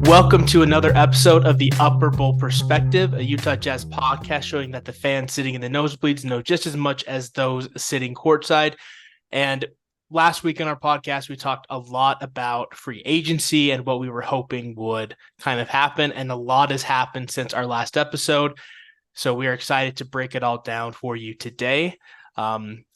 Welcome to another episode of the Upper Bowl Perspective, a Utah Jazz podcast showing that the fans sitting in the nosebleeds know just as much as those sitting courtside. And last week on our podcast, we talked a lot about free agency and what we were hoping would kind of happen. And a lot has happened since our last episode. So we are excited to break it all down for you today.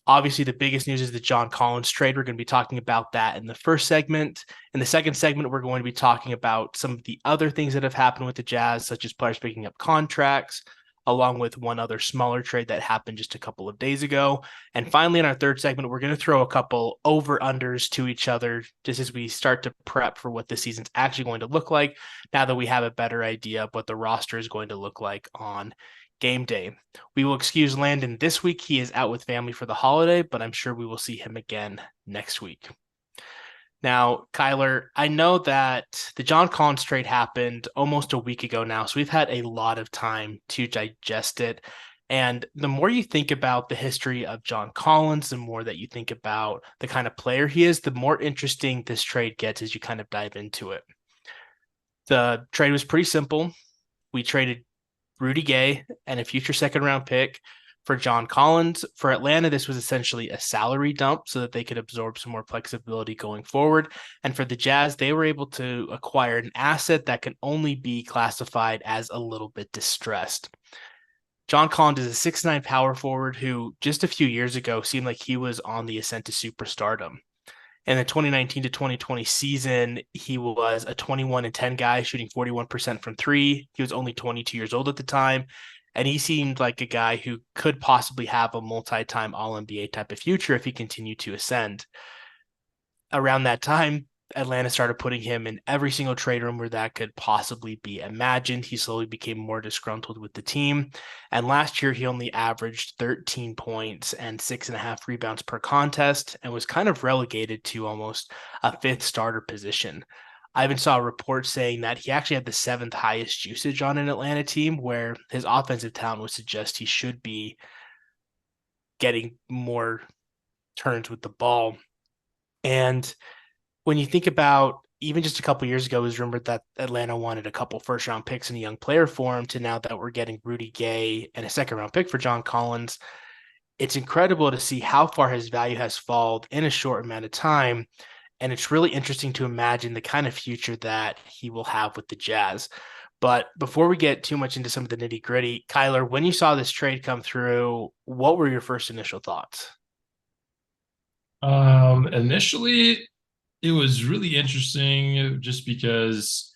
Obviously, the biggest news is the John Collins trade. We're going to be talking about that in the first segment. In the second segment, we're going to be talking about some of the other things that have happened with the Jazz, such as players picking up contracts, along with one other smaller trade that happened just a couple of days ago. And finally, in our third segment, we're going to throw a couple over-unders to each other just as we start to prep for what the season's actually going to look like now that we have a better idea of what the roster is going to look like on game day. We will excuse Landon this week. He is out with family for the holiday, but I'm sure we will see him again next week. Now, Kyler, I know that the John Collins trade happened almost a week ago now, so we've had a lot of time to digest it. And the more you think about the history of John Collins, the more that you think about the kind of player he is, the more interesting this trade gets as you kind of dive into it. The trade was pretty simple. We traded Rudy Gay and a future second-round pick for John Collins. For Atlanta, this was essentially a salary dump so that they could absorb some more flexibility going forward. And for the Jazz, they were able to acquire an asset that can only be classified as a little bit distressed. John Collins is a 6'9" power forward who just a few years ago seemed like he was on the ascent to superstardom. In the 2019 to 2020 season, he was a 21-10 guy shooting 41% from three. He was only 22 years old at the time, and he seemed like a guy who could possibly have a multi-time All-NBA type of future if he continued to ascend. Around that time, Atlanta started putting him in every single trade room where that could possibly be imagined. He slowly became more disgruntled with the team. And last year, he only averaged 13 points and 6.5 rebounds per contest and was kind of relegated to almost a fifth starter position. I even saw a report saying that he actually had the seventh highest usage on an Atlanta team, where his offensive talent would suggest he should be getting more turns with the ball. And when you think about even just a couple years ago, it was rumored that Atlanta wanted a couple first-round picks and a young player for him, to now that we're getting Rudy Gay and a second-round pick for John Collins. It's incredible to see how far his value has fallen in a short amount of time, and it's really interesting to imagine the kind of future that he will have with the Jazz. But before we get too much into some of the nitty-gritty, Kyler, when you saw this trade come through, what were your first initial thoughts? Initially, it was really interesting just because,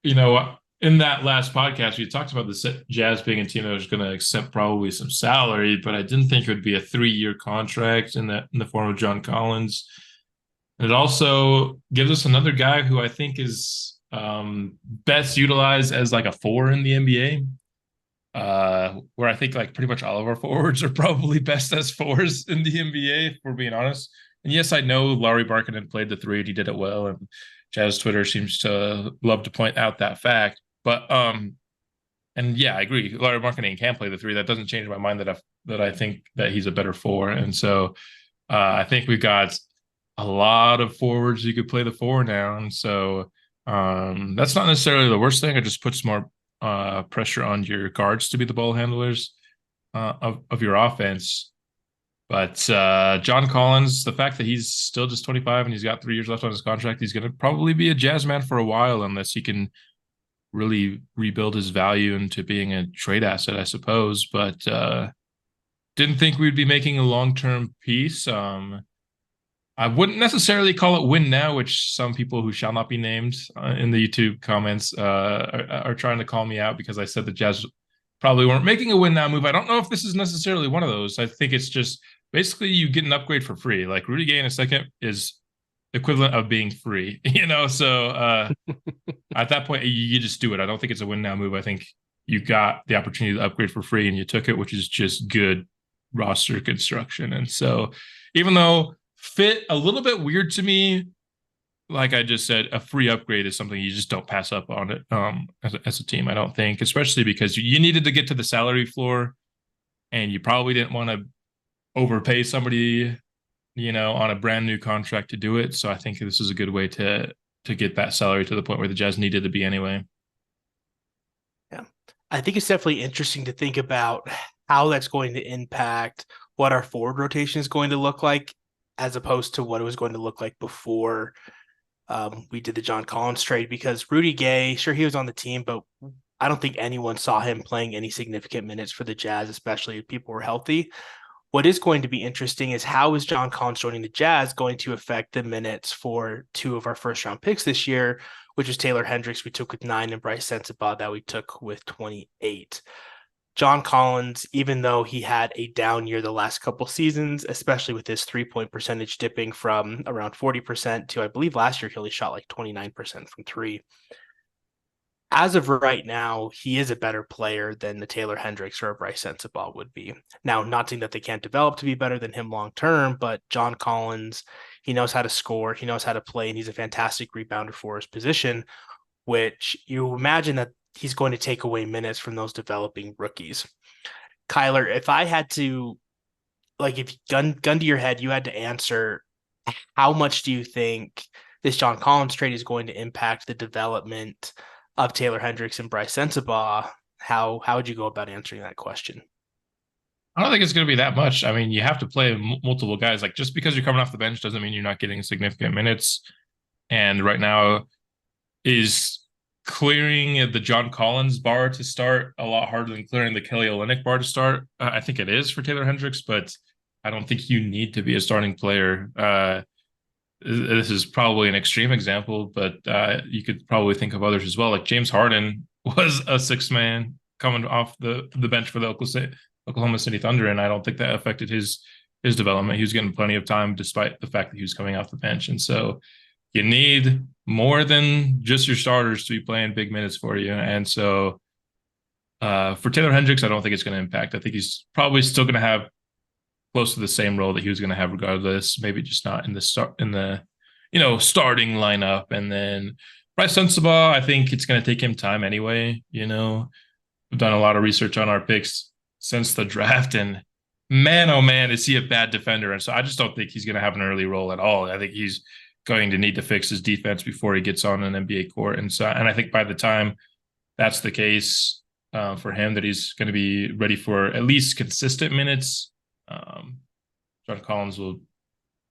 in that last podcast, we talked about the Jazz being a team that was going to accept probably some salary, but I didn't think it would be a 3-year contract in the form of John Collins. And it also gives us another guy who I think is best utilized as like a four in the NBA. Where I think like pretty much all of our forwards are probably best as fours in the NBA, if we're being honest. And yes, I know Larry Markkinen played the three and he did it well, and Jazz Twitter seems to love to point out that fact. But and yeah, I agree. Larry Markkinen can play the three. That doesn't change my mind that I think that he's a better four. And so I think we've got a lot of forwards who could play the four now. And so that's not necessarily the worst thing. It just puts more pressure on your guards to be the ball handlers of your offense. But John Collins, the fact that he's still just 25 and he's got 3 years left on his contract, he's going to probably be a Jazz man for a while unless he can really rebuild his value into being a trade asset, I suppose. But didn't think we'd be making a long-term piece. I wouldn't necessarily call it win now, which some people who shall not be named in the YouTube comments are trying to call me out because I said the Jazz probably weren't making a win now move. I don't know if this is necessarily one of those. I think it's just basically you get an upgrade for free. Like Rudy Gay in a second is equivalent of being free, So at that point, you just do it. I don't think it's a win now move. I think you got the opportunity to upgrade for free and you took it, which is just good roster construction. And so even though fit a little bit weird to me, like I just said, a free upgrade is something you just don't pass up on it as a team, I don't think, especially because you needed to get to the salary floor and you probably didn't want to overpay somebody, on a brand new contract to do it. So I think this is a good way to to get that salary to the point where the Jazz needed to be anyway. Yeah. I think it's definitely interesting to think about how that's going to impact what our forward rotation is going to look like as opposed to what it was going to look like before we did the John Collins trade, because Rudy Gay, sure, he was on the team, but I don't think anyone saw him playing any significant minutes for the Jazz, especially if people were healthy. What is going to be interesting is how is John Collins joining the Jazz going to affect the minutes for two of our first round picks this year, which was Taylor Hendricks we took with 9 and Bryce Sensabaugh that we took with 28. John Collins, even though he had a down year the last couple seasons, especially with his 3-point percentage dipping from around 40% to, I believe last year he only shot like 29% from three. As of right now, he is a better player than the Taylor Hendricks or a Bryce Sensabaugh would be. Now, not saying that they can't develop to be better than him long term, but John Collins, he knows how to score, he knows how to play, and he's a fantastic rebounder for his position, which you imagine that he's going to take away minutes from those developing rookies. Kyler, if I had to, like, if gun to your head, you had to answer, how much do you think this John Collins trade is going to impact the development of Taylor Hendricks and Bryce Sensabaugh? How would you go about answering that question? I don't think it's going to be that much. I mean, you have to play multiple guys. Like just because you're coming off the bench doesn't mean you're not getting significant minutes. And right now is clearing the John Collins bar to start a lot harder than clearing the Kelly Olynyk bar to start. I think it is for Taylor Hendricks, but I don't think you need to be a starting player. This is probably an extreme example, but you could probably think of others as well. Like James Harden was a six man coming off the bench for the Oklahoma City Thunder, and I don't think that affected his development. He was getting plenty of time despite the fact that he was coming off the bench, and so you need more than just your starters to be playing big minutes for you. And so for Taylor Hendricks, I don't think it's going to impact. I think he's probably still going to have close to the same role that he was going to have regardless, maybe just not in the starting lineup. And then Bryce Sensabaugh, I think it's going to take him time anyway. We've done a lot of research on our picks since the draft, and man, oh man, is he a bad defender. And so I just don't think he's going to have an early role at all. I think he's going to need to fix his defense before he gets on an NBA court. And I think by the time that's the case for him, that he's going to be ready for at least consistent minutes, John Collins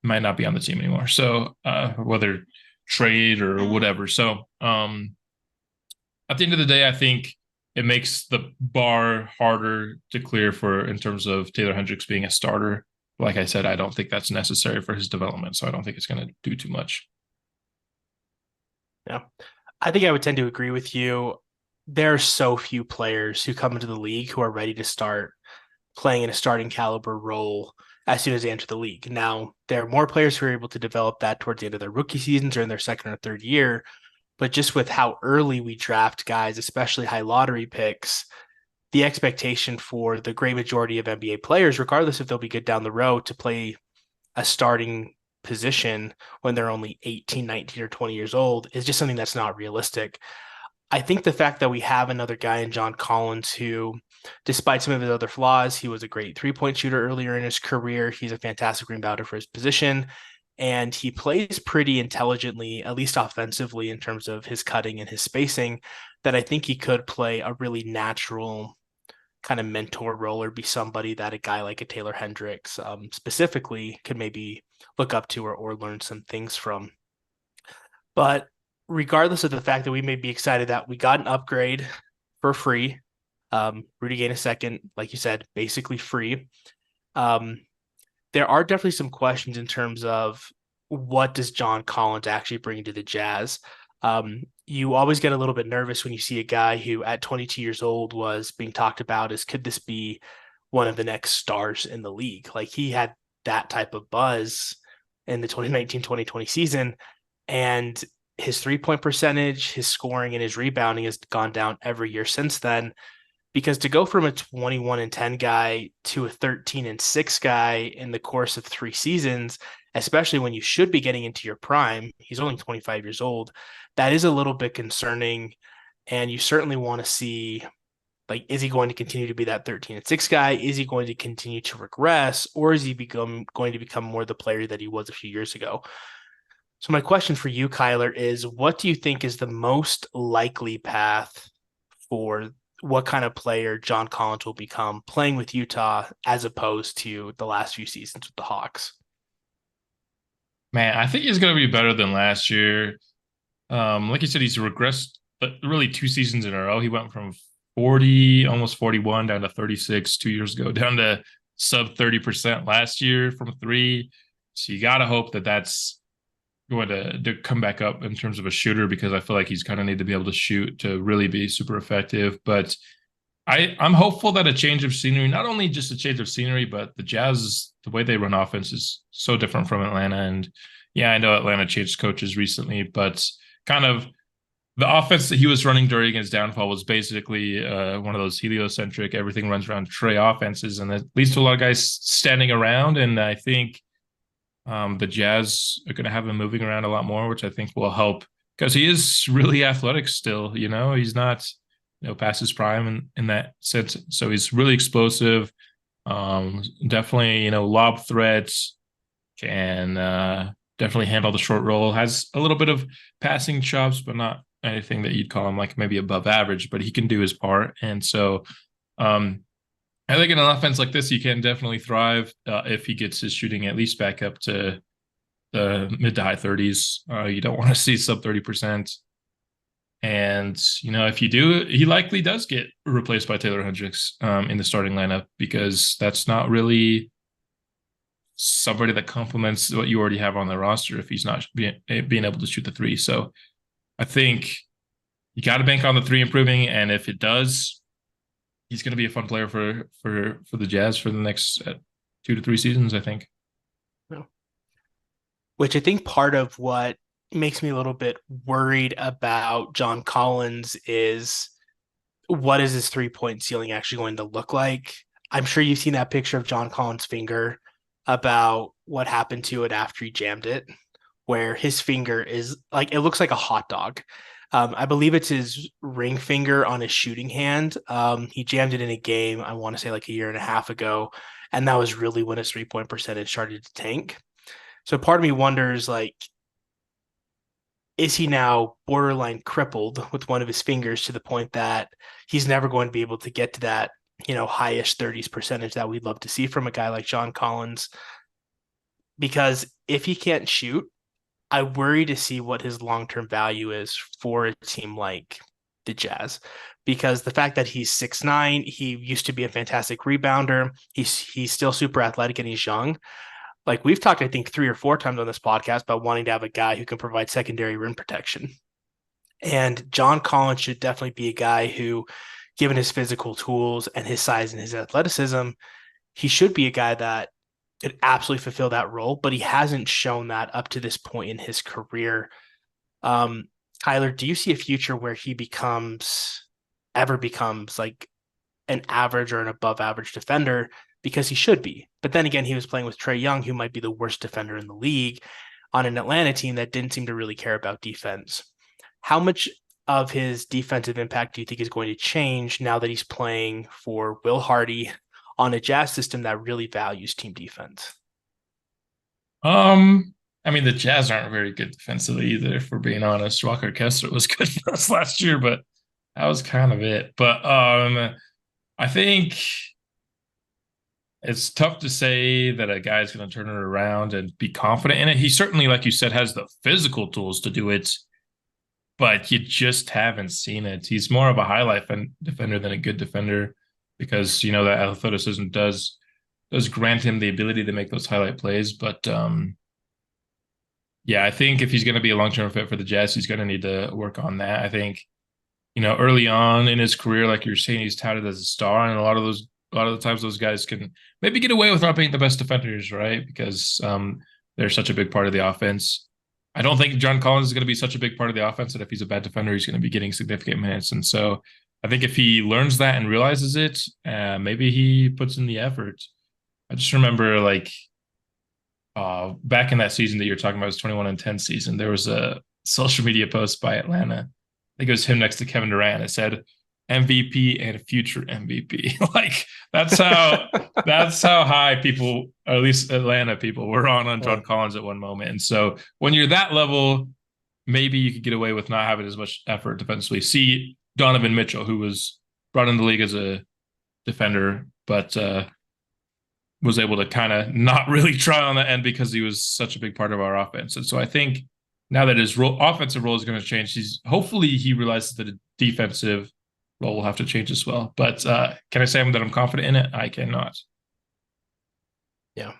might not be on the team anymore. So whether trade or whatever. So at the end of the day, I think it makes the bar harder to clear in terms of Taylor Hendricks being a starter. Like I said, I don't think that's necessary for his development, so I don't think it's going to do too much. Yeah, I think I would tend to agree with you. There are so few players who come into the league who are ready to start playing in a starting caliber role as soon as they enter the league. Now, there are more players who are able to develop that towards the end of their rookie seasons or in their second or third year. But just with how early we draft guys, especially high lottery picks, the expectation for the great majority of NBA players, regardless if they'll be good down the road, to play a starting position when they're only 18, 19, or 20 years old is just something that's not realistic. I think the fact that we have another guy in John Collins who, despite some of his other flaws, he was a great three-point shooter earlier in his career. He's a fantastic rebounder for his position, and he plays pretty intelligently, at least offensively, in terms of his cutting and his spacing, that I think he could play a really natural kind of mentor role or be somebody that a guy like a Taylor Hendricks specifically could maybe look up to or learn some things from. But regardless of the fact that we may be excited that we got an upgrade for free, Rudy Gay in a second, like you said, basically free. There are definitely some questions in terms of what does John Collins actually bring to the Jazz. You always get a little bit nervous when you see a guy who at 22 years old was being talked about as, could this be one of the next stars in the league? Like he had that type of buzz in the 2019-2020 season, and his 3-point percentage, his scoring, and his rebounding has gone down every year since then. Because to go from a 21-10 guy to a 13-6 guy in the course of 3 seasons, especially when you should be getting into your prime, he's only 25 years old, that is a little bit concerning. And you certainly want to see, like, is he going to continue to be that 13-6 guy? Is he going to continue to regress? Or is he going to become more the player that he was a few years ago? So my question for you, Kyler, is what do you think is the most likely path for what kind of player John Collins will become playing with Utah as opposed to the last few seasons with the Hawks? Man, I think he's going to be better than last year. Like you said, he's regressed really 2 seasons in a row. He went from 40, almost 41, down to 36 2 years ago, down to sub 30% last year from three. So you got to hope that that's going to come back up in terms of a shooter, because I feel like he's kind of need to be able to shoot to really be super effective. But I'm hopeful that a change of scenery, not only just a change of scenery, but the Jazz, the way they run offense is so different from Atlanta. And yeah, I know Atlanta changed coaches recently, but kind of the offense that he was running during his downfall was basically one of those heliocentric, everything runs around Trey offenses, and it leads to a lot of guys standing around. And I think the Jazz are going to have him moving around a lot more, which I think will help because he is really athletic still. He's not past his prime in that sense. So he's really explosive. Definitely, lob threats, can definitely handle the short roll. Has a little bit of passing chops, but not anything that you'd call him like maybe above average. But he can do his part, and so um, I think in an offense like this, he can definitely thrive if he gets his shooting at least back up to the mid to high 30s. You don't want to see sub 30%. And, if you do, he likely does get replaced by Taylor Hendricks in the starting lineup, because that's not really somebody that complements what you already have on the roster if he's not being able to shoot the three. So I think you got to bank on the three improving. And if it does, he's going to be a fun player for the Jazz for the next 2 to 3 seasons, I think. Which I think part of what makes me a little bit worried about John Collins is what is his 3-point ceiling actually going to look like? I'm sure you've seen that picture of John Collins' finger about what happened to it after he jammed it, where his finger is like it looks like a hot dog. I believe it's his ring finger on his shooting hand. He jammed it in a game, I want to say like a year and a half ago, and that was really when his 3-point percentage started to tank. So part of me wonders, like, is he now borderline crippled with one of his fingers to the point that he's never going to be able to get to that, highish 30s percentage that we'd love to see from a guy like John Collins? Because if he can't shoot, I worry to see what his long-term value is for a team like the Jazz. Because the fact that he's 6'9", he used to be a fantastic rebounder. He's still super athletic and he's young. Like we've talked, I think 3 or 4 times on this podcast about wanting to have a guy who can provide secondary rim protection. And John Collins should definitely be a guy who, given his physical tools and his size and his athleticism, he should be a guy that could absolutely fulfill that role, but he hasn't shown that up to this point in his career. Tyler, do you see a future where he ever becomes like an average or an above average defender? Because he should be. But then again, he was playing with Trae Young, who might be the worst defender in the league, on an Atlanta team that didn't seem to really care about defense. How much of his defensive impact do you think is going to change now that he's playing for Will Hardy on a Jazz system that really values team defense? I mean, the Jazz aren't very good defensively either, if we're being honest. Walker Kessler was good for us last year, but that was kind of it. But I think it's tough to say that a guy's going to turn it around and be confident in it. He certainly, like you said, has the physical tools to do it, but you just haven't seen it. He's more of a highlight defender than a good defender, because that athleticism does grant him the ability to make those highlight plays. But yeah, I think if he's going to be a long-term fit for the Jazz, he's going to need to work on that. I think early on in his career, like you're saying, he's touted as a star, and a lot of the times those guys can maybe get away with not being the best defenders, right? Because they're such a big part of the offense. I don't think John Collins is going to be such a big part of the offense that if he's a bad defender, he's going to be getting significant minutes. And so I think if he learns that and realizes it, maybe he puts in the effort. I just remember back in that season that you're talking about, was 21-10 season, there was a social media post by Atlanta. I think it was him next to Kevin Durant. It said, MVP and future MVP. Like that's how high people, or at least Atlanta people, were on Yeah. John Collins at one moment. And so when you're that level, maybe you could get away with not having as much effort defensively. See Donovan Mitchell, who was brought in the league as a defender, but was able to kind of not really try on that end because he was such a big part of our offense. And so I think now that his offensive role is going to change, hopefully he realizes that a defensive role will have to change as well. But can I say that I'm confident in it? I cannot. Yeah.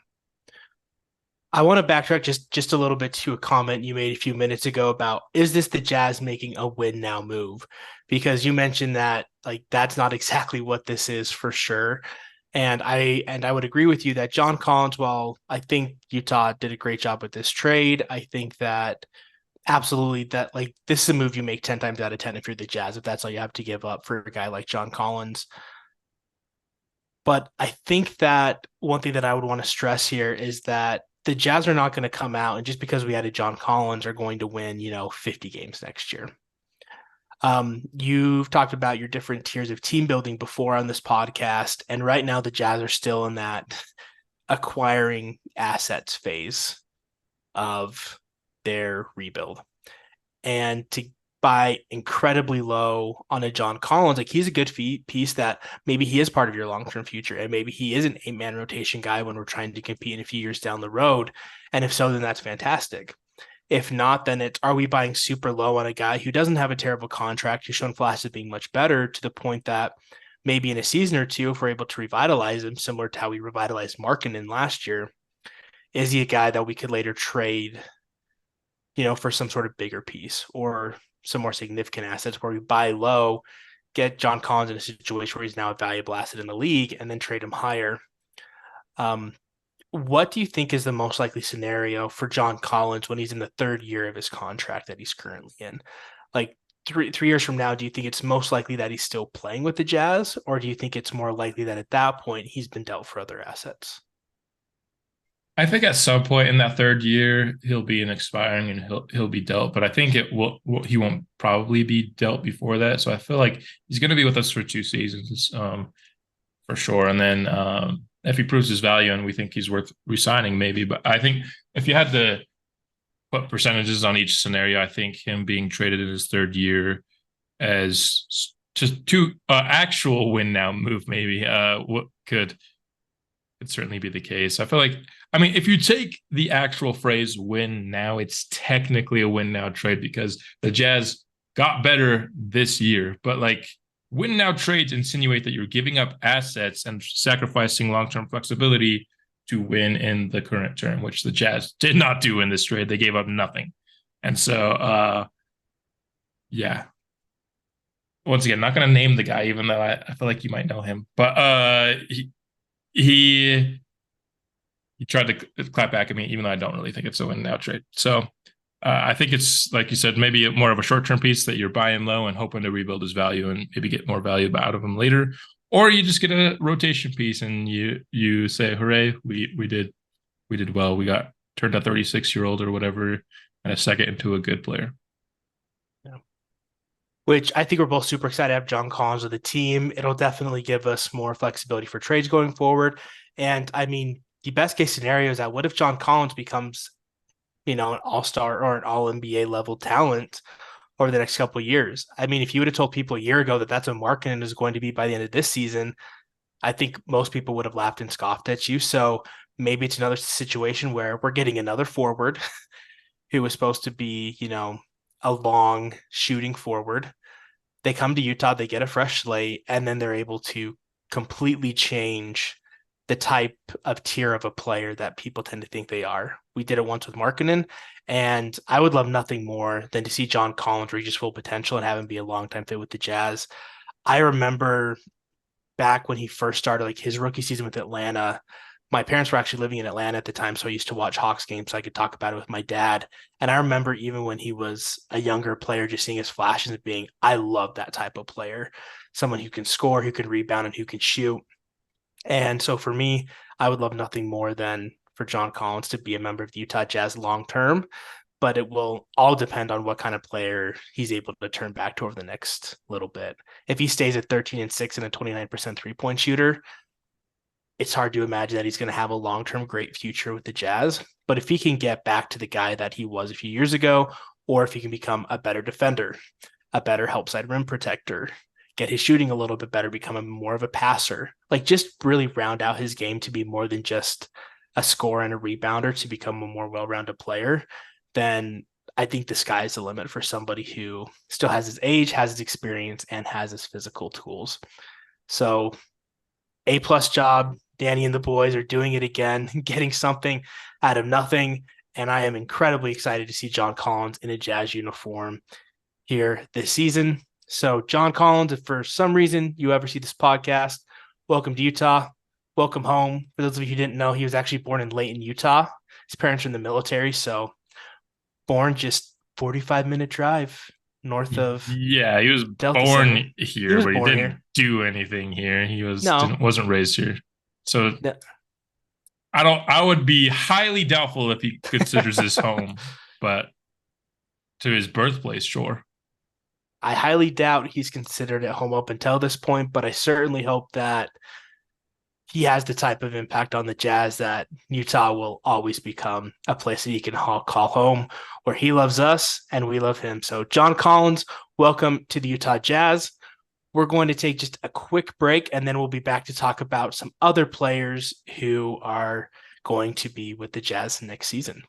I want to backtrack just a little bit to a comment you made a few minutes ago about, is this the Jazz making a win now move? Because you mentioned that like that's not exactly what this is for sure. And I would agree with you that John Collins, while I think Utah did a great job with this trade, I think that absolutely that like this is a move you make 10 times out of 10 if you're the Jazz, if that's all you have to give up for a guy like John Collins. But I think that one thing that I would want to stress here is that the Jazz are not going to come out and just because we added John Collins are going to win, 50 games next year. You've talked about your different tiers of team building before on this podcast, and right now the Jazz are still in that acquiring assets phase of their rebuild. And to buy incredibly low on a John Collins, like he's a good piece that maybe he is part of your long-term future, and maybe he is an 8-man rotation guy when we're trying to compete in a few years down the road. And if so, then that's fantastic. If not, then it's, are we buying super low on a guy who doesn't have a terrible contract, who's shown flashes of being much better to the point that maybe in a season or two, if we're able to revitalize him, similar to how we revitalized Markkanen last year, is he a guy that we could later trade, for some sort of bigger piece or some more significant assets where we buy low, get John Collins in a situation where he's now a valuable asset in the league, and then trade him higher. What do you think is the most likely scenario for John Collins when he's in the third year of his contract that he's currently in? Like 3 years from now, do you think it's most likely that he's still playing with the Jazz, or do you think it's more likely that at that point he's been dealt for other assets? I think at some point in that third year he'll be an expiring and he'll be dealt, but I think he won't probably be dealt before that. So I feel like he's going to be with us for 2 seasons, for sure. And then if he proves his value and we think he's worth resigning, maybe. But I think if you had to put percentages on each scenario, I think him being traded in his third year as just to actual win now move, maybe what could certainly be the case. I feel like, I mean, if you take the actual phrase win now, it's technically a win now trade because the Jazz got better this year. But like win now trades insinuate that you're giving up assets and sacrificing long-term flexibility to win in the current term, which the Jazz did not do in this trade. They gave up nothing. And so, yeah. Once again, not going to name the guy, even though I feel like you might know him. But he tried to clap back at me, even though I don't really think it's a win now trade. So I think it's, like you said, maybe more of a short-term piece that you're buying low and hoping to rebuild his value and maybe get more value out of him later. Or you just get a rotation piece and you say, hooray, we did well. We turned a 36-year-old or whatever and a second into a good player. Yeah. Which I think we're both super excited to have John Collins with the team. It'll definitely give us more flexibility for trades going forward. And I mean, the best case scenario is that what if John Collins becomes, an all-star or an all-NBA level talent over the next couple of years? I mean, if you would have told people a year ago that that's what Markkanen is going to be by the end of this season, I think most people would have laughed and scoffed at you. So maybe it's another situation where we're getting another forward who was supposed to be, a long shooting forward. They come to Utah, they get a fresh slate, and then they're able to completely change the type of tier of a player that people tend to think they are. We did it once with Markkanen, and I would love nothing more than to see John Collins reach his full potential and have him be a long-time fit with the Jazz. I remember back when he first started, like his rookie season with Atlanta, my parents were actually living in Atlanta at the time, so I used to watch Hawks games so I could talk about it with my dad. And I remember even when he was a younger player, just seeing his flashes and being, I love that type of player, someone who can score, who can rebound, and who can shoot. And so for me, I would love nothing more than for John Collins to be a member of the Utah Jazz long term. but it will all depend on what kind of player he's able to turn back to over the next little bit. If he stays at 13-6 and a 29% 3-point shooter, it's hard to imagine that he's going to have a long-term great future with the Jazz. But if he can get back to the guy that he was a few years ago, or if he can become a better defender, a better help side rim protector, get his shooting a little bit better, become more of a passer, like just really round out his game to be more than just a scorer and a rebounder, to become a more well-rounded player, then I think the sky's the limit for somebody who still has his age, has his experience, and has his physical tools. So A+ job. Danny and the boys are doing it again, getting something out of nothing. And I am incredibly excited to see John Collins in a Jazz uniform here this season. So, John Collins, if for some reason you ever see this podcast, welcome to Utah. Welcome home. For those of you who didn't know, he was actually born in Layton, Utah. His parents are in the military. So, born just 45-minute drive north of Yeah, he was Delta Center. born He here, was but he born didn't here. do anything here. He No, wasn't raised here. So no. I would be highly doubtful if he considers this home, but to his birthplace, sure. I highly doubt he's considered at home up until this point, but I certainly hope that he has the type of impact on the Jazz that Utah will always become a place that he can call home, where he loves us and we love him. So, John Collins, welcome to the Utah Jazz. We're going to take just a quick break, and then we'll be back to talk about some other players who are going to be with the Jazz next season.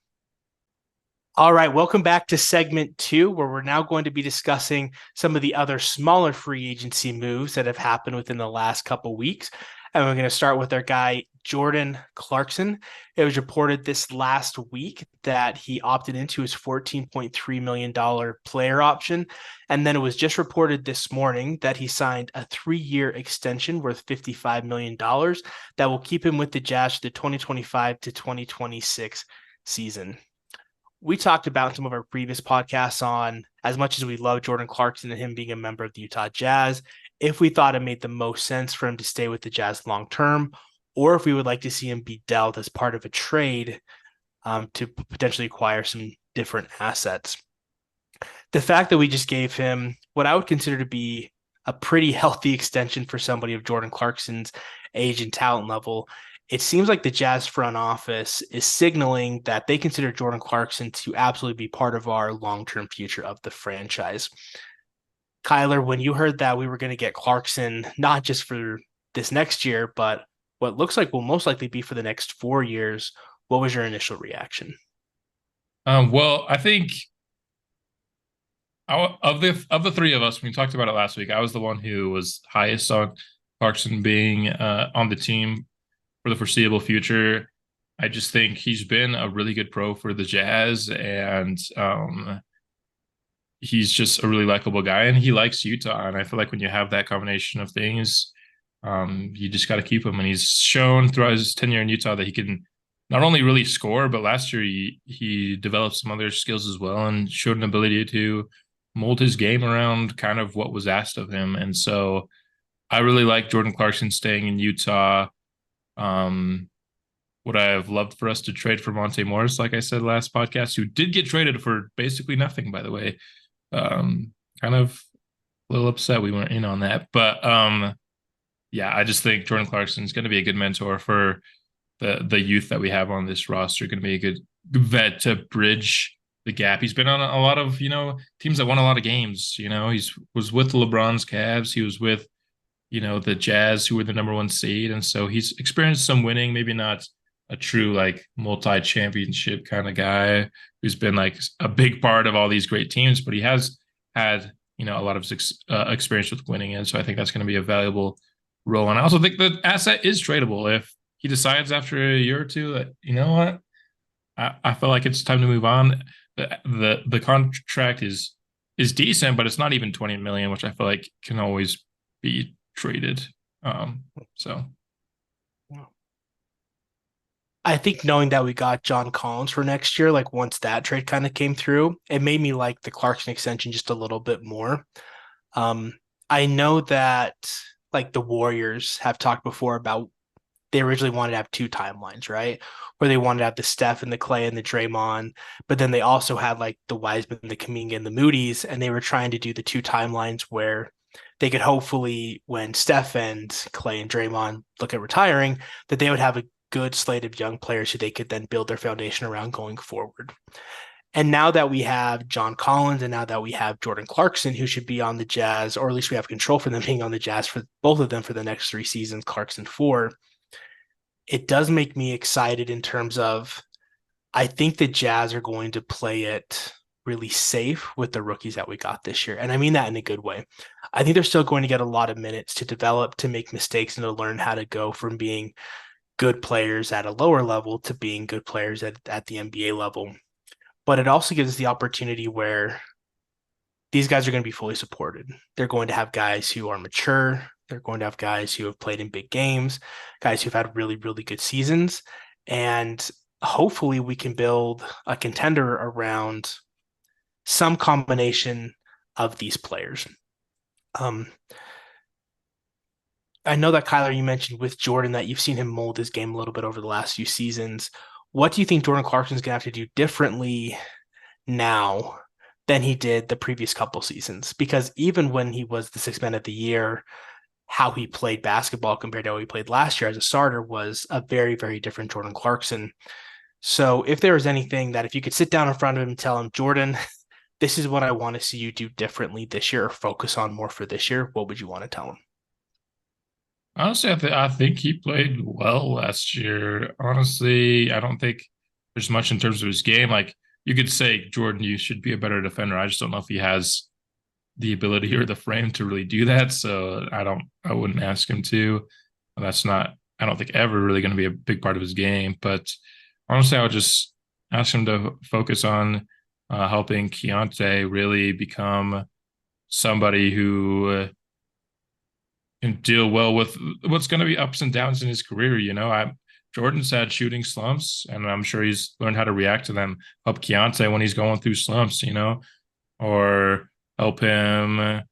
All right, welcome back to segment 2, where we're now going to be discussing some of the other smaller free agency moves that have happened within the last couple weeks. And we're going to start with our guy, Jordan Clarkson. It was reported this last week that he opted into his $14.3 million player option. And then it was just reported this morning that he signed a 3-year extension worth $55 million that will keep him with the Jazz for the 2025 to 2026 season. We talked about in some of our previous podcasts on, as much as we love Jordan Clarkson and him being a member of the Utah Jazz, if we thought it made the most sense for him to stay with the Jazz long term, or if we would like to see him be dealt as part of a trade to potentially acquire some different assets. The fact that we just gave him what I would consider to be a pretty healthy extension for somebody of Jordan Clarkson's age and talent level, it seems like the Jazz front office is signaling that they consider Jordan Clarkson to absolutely be part of our long-term future of the franchise. Kyler, when you heard that we were going to get Clarkson, not just for this next year, but what looks like will most likely be for the next 4 years, what was your initial reaction? Well, I think of the three of us, when we talked about it last week, I was the one who was highest on Clarkson being on the team for the foreseeable future. I just think he's been a really good pro for the Jazz, and he's just a really likable guy, and he likes Utah. And I feel like when you have that combination of things, you just got to keep him. And he's shown throughout his tenure in Utah that he can not only really score, but last year he developed some other skills as well and showed an ability to mold his game around kind of what was asked of him. And so I really like Jordan Clarkson staying in Utah. Would I have loved for us to trade for Monte Morris, like I said last podcast, who did get traded for basically nothing, by the way. Kind of a little upset we weren't in on that. But yeah, I just think Jordan Clarkson is going to be a good mentor for the youth that we have on this roster, going to be a good vet to bridge the gap. He's been on a lot of, teams that won a lot of games. Was with LeBron's Cavs. He was with, the Jazz, who were the number 1 seed. And so he's experienced some winning, maybe not a true like multi-championship kind of guy who's been like a big part of all these great teams, but he has had, a lot of experience with winning. And so I think that's going to be a valuable role. And I also think the asset is tradable if he decides after a year or two that, you know what, I feel like it's time to move on. The contract is decent, but it's not even 20 million, which I feel like can always be traded. So I think knowing that we got John Collins for next year, like once that trade kind of came through, it made me like the Clarkson extension just a little bit more. I know that like the Warriors have talked before about they originally wanted to have two timelines, right? Where they wanted to have the Steph and the Clay and the Draymond, but then they also had like the Wiseman, the Kuminga, and the Moody's, and they were trying to do the two timelines where they could hopefully, when Steph and Clay and Draymond look at retiring, that they would have a good slate of young players who they could then build their foundation around going forward. And now that we have John Collins and now that we have Jordan Clarkson, who should be on the Jazz, or at least we have control for them being on the Jazz for both of them for the next 3 seasons, Clarkson 4, it does make me excited in terms of I think the Jazz are going to play it really safe with the rookies that we got this year. And I mean that in a good way. I think they're still going to get a lot of minutes to develop, to make mistakes, and to learn how to go from being good players at a lower level to being good players at the NBA level. But it also gives us the opportunity where these guys are going to be fully supported. They're going to have guys who are mature. They're going to have guys who have played in big games, guys who've had really, really good seasons. And hopefully we can build a contender around some combination of these players. I know that Kyler, you mentioned with Jordan that you've seen him mold his game a little bit over the last few seasons. What do you think Jordan Clarkson's going to have to do differently now than he did the previous couple seasons? Because even when he was the sixth man of the year, how he played basketball compared to how he played last year as a starter was a very, very different Jordan Clarkson. So if there was anything that if you could sit down in front of him and tell him, Jordan, this is what I want to see you do differently this year or focus on more for this year, what would you want to tell him? Honestly, I think he played well last year. Honestly, I don't think there's much in terms of his game. Like you could say, Jordan, you should be a better defender. I just don't know if he has the ability or the frame to really do that. So I wouldn't ask him to. That's not, I don't think ever really going to be a big part of his game. But honestly, I would just ask him to focus on helping Keontae really become somebody who can deal well with what's going to be ups and downs in his career. Jordan's had shooting slumps, and I'm sure he's learned how to react to them. Help Keontae when he's going through slumps, or help him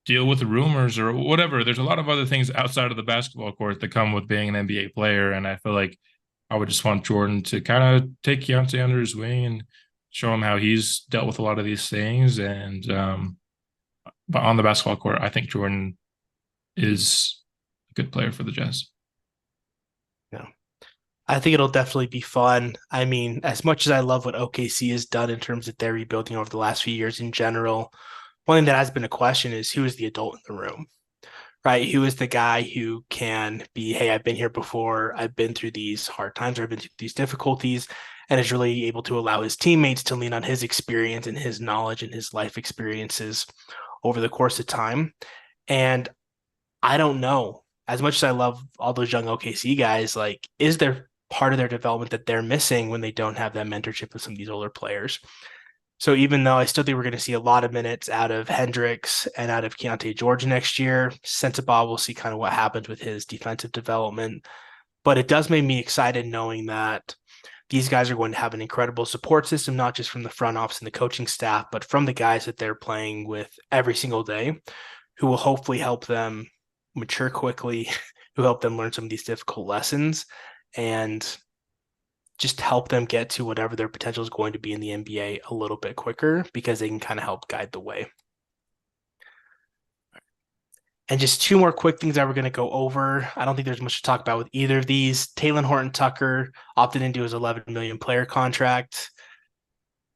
deal with the rumors or whatever. There's a lot of other things outside of the basketball court that come with being an NBA player, and I feel like I would just want Jordan to kind of take Keontae under his wing and show him how he's dealt with a lot of these things. And but on the basketball court, I think Jordan is a good player for the Jazz. Yeah. I think it'll definitely be fun. I mean, as much as I love what OKC has done in terms of their rebuilding over the last few years in general, one thing that has been a question is who is the adult in the room, right? Who is the guy who can be, hey, I've been here before, I've been through these hard times, or I've been through these difficulties, and is really able to allow his teammates to lean on his experience and his knowledge and his life experiences over the course of time. And I don't know. As much as I love all those young OKC guys, like, is there part of their development that they're missing when they don't have that mentorship with some of these older players? So even though I still think we're going to see a lot of minutes out of Hendricks and out of Keontae George next year, Sensabaugh, we'll see kind of what happens with his defensive development. But it does make me excited knowing that these guys are going to have an incredible support system, not just from the front office and the coaching staff, but from the guys that they're playing with every single day, who will hopefully help them mature quickly, who help them learn some of these difficult lessons and just help them get to whatever their potential is going to be in the NBA a little bit quicker because they can kind of help guide the way. And just two more quick things that we're going to go over. I don't think there's much to talk about with either of these. Talen Horton-Tucker opted into his 11 million player contract.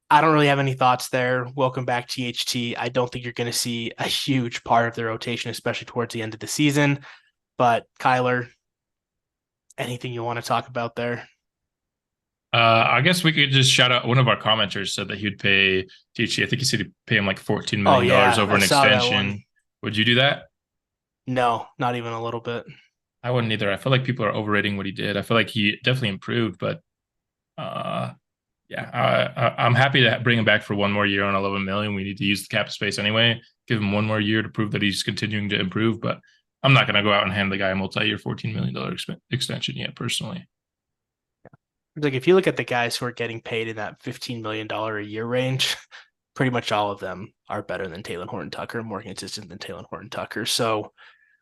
I don't really have any thoughts there. Welcome back, THT. I don't think you're going to see a huge part of the rotation, especially towards the end of the season. But Kyler, anything you want to talk about there? I guess we could just shout out one of our commenters said that he would pay THT. I think he said he'd pay him like $14 million over I an saw that one. extension. Would you do that? No, not even a little bit. I wouldn't either. I feel like people are overrating what he did. I feel like he definitely improved, but yeah, I'm happy to bring him back for one more year on 11 million. We need to use the cap space anyway. Give him one more year to prove that he's continuing to improve. But I'm not going to go out and hand the guy a multi-year $14 million extension yet, personally. Like if you look at the guys who are getting paid in that $15 million a year range, pretty much all of them are better than Talen Horton-Tucker, more consistent than Talen Horton-Tucker. So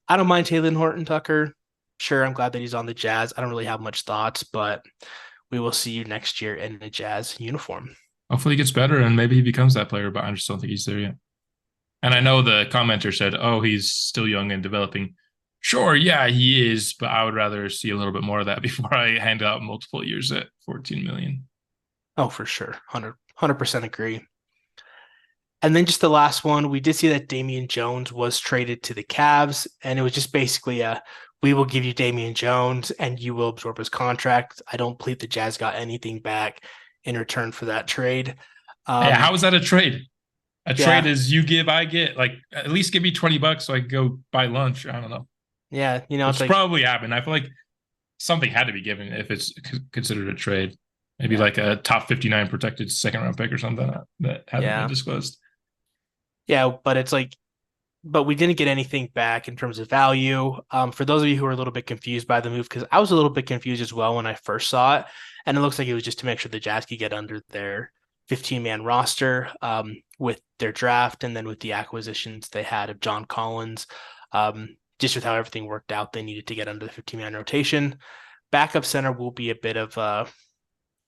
I don't mind Talen Horton-Tucker. Sure, I'm glad that he's on the Jazz. I don't really have much thoughts, but we will see you next year in a Jazz uniform. Hopefully he gets better and maybe he becomes that player, but I just don't think he's there yet. And I Yeah. know the commenter said, "Oh, he's still young and developing." Sure, yeah, he is, but I would rather see a little bit more of that before I hand out multiple years at 14 million. Oh, for sure. 100% agree. And then just the last one, we did see that Damian Jones was traded to the Cavs, and it was just basically a we will give you Damian Jones and you will absorb his contract. I don't believe the Jazz got anything back in return for that trade. Yeah, Um, how is that a trade? A trade yeah, is you give, I get. Like, at least give me $20 so I can go buy lunch. I don't know. yeah, it's Which like, probably happened. I feel like something had to be given if it's considered a trade. Maybe yeah, like a top 59 protected second round pick or something that hadn't been yeah, disclosed. yeah, but it's like but we didn't get anything back in terms of value. For those of you who are a little bit confused by the move, because I was a little bit confused as well when I first saw it, and it looks like it was just to make sure the Jazz could get under their 15-man roster with their draft and then with the acquisitions they had of John Collins. Just with how everything worked out, they needed to get under the 15-man rotation. Backup center will be a bit of a